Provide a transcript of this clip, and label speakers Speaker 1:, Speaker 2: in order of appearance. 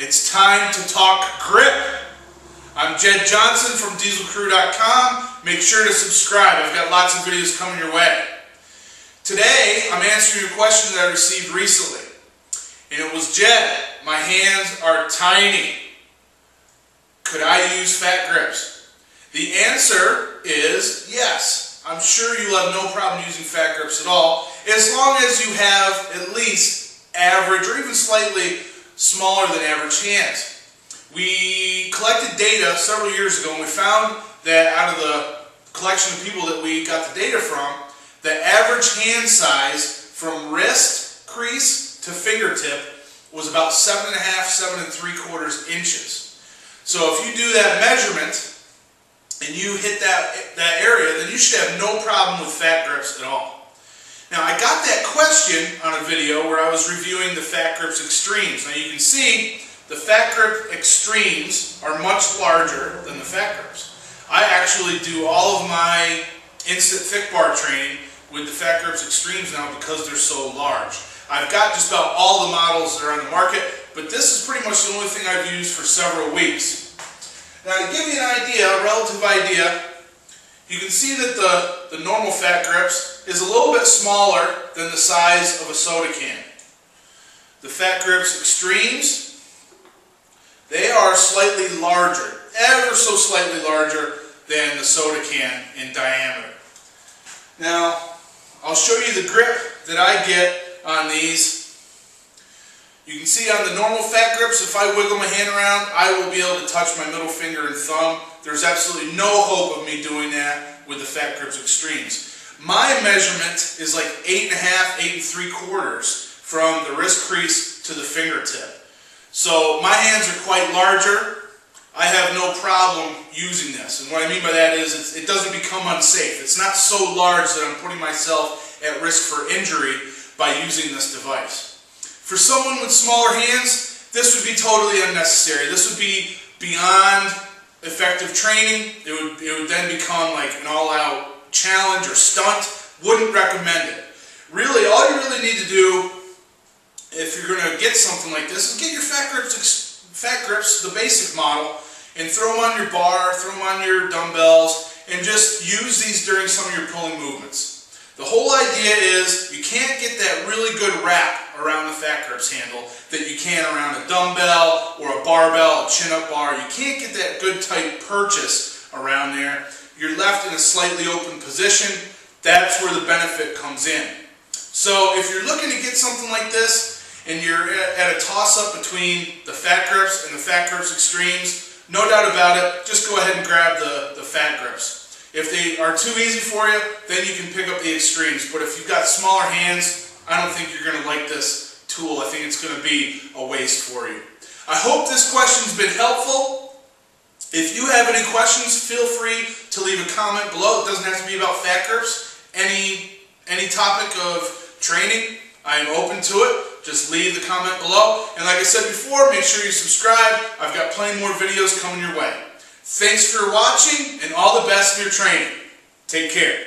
Speaker 1: It's time to talk grip. I'm Jed Johnson from dieselcrew.com. Make sure to subscribe. I've got lots of videos coming your way. Today, I'm answering a question that I received recently. And it was, Jed, my hands are tiny. Could I use fat grips? The answer is yes. I'm sure you'll have no problem using fat grips at all, as long as you have at least average or even slightly smaller than average hands. We collected data several years ago and we found that out of the collection of people that we got the data from, the average hand size from wrist crease to fingertip was about 7.5, 7 3/4 inches. So if you do that measurement and you hit that area, then you should have no problem with fat grips at all. Now, I got that question on a video where I was reviewing the Fat Gripz Extremes. Now you can see the Fat Grip Extremes are much larger than the Fat Grips. I actually do all of my instant thick bar training with the Fat Gripz Extremes now because they're so large. I've got just about all the models that are on the market, but this is pretty much the only thing I've used for several weeks. Now, to give you an idea, a relative idea, you can see that the normal Fat Grips is a little bit smaller than the size of a soda can. The Fat Gripz Extremes, they are slightly larger, ever so slightly larger than the soda can in diameter. Now, I'll show you the grip that I get on these. You can see on the normal Fat Grips, if I wiggle my hand around, I will be able to touch my middle finger and thumb. There's absolutely no hope of me doing that with the Fat Gripz Extremes. My measurement is like 8.5, 8 3/4 from the wrist crease to the fingertip. So my hands are quite larger. I have no problem using this. And what I mean by that is it doesn't become unsafe. It's not so large that I'm putting myself at risk for injury by using this device. For someone with smaller hands, this would be totally unnecessary. This would be beyond effective training. It would then become like an all-out challenge or stunt. Wouldn't recommend it. Really, all you really need to do if you're going to get something like this is get your Fat Grips, the basic model, and throw them on your bar, throw them on your dumbbells, and just use these during some of your pulling movements. The whole idea is you can't get that really good wrap around the Fat Grips handle that you can around a dumbbell or a barbell, a chin-up bar. You can't get that good tight purchase around there. You're left in a slightly open position. That's where the benefit comes in. So if you're looking to get something like this and you're at a toss-up between the Fat Grips and the Fat Gripz Extremes, no doubt about it, just go ahead and grab the Fat Grips. If they are too easy for you, then you can pick up the Extremes. But if you've got smaller hands, I don't think you're going to like this tool. I think it's going to be a waste for you. I hope this question's been helpful. If you have any questions, feel free to leave a comment below. It doesn't have to be about Fat Grips. Any topic of training, I am open to it. Just leave the comment below. And like I said before, make sure you subscribe. I've got plenty more videos coming your way. Thanks for watching and all the best in your training. Take care.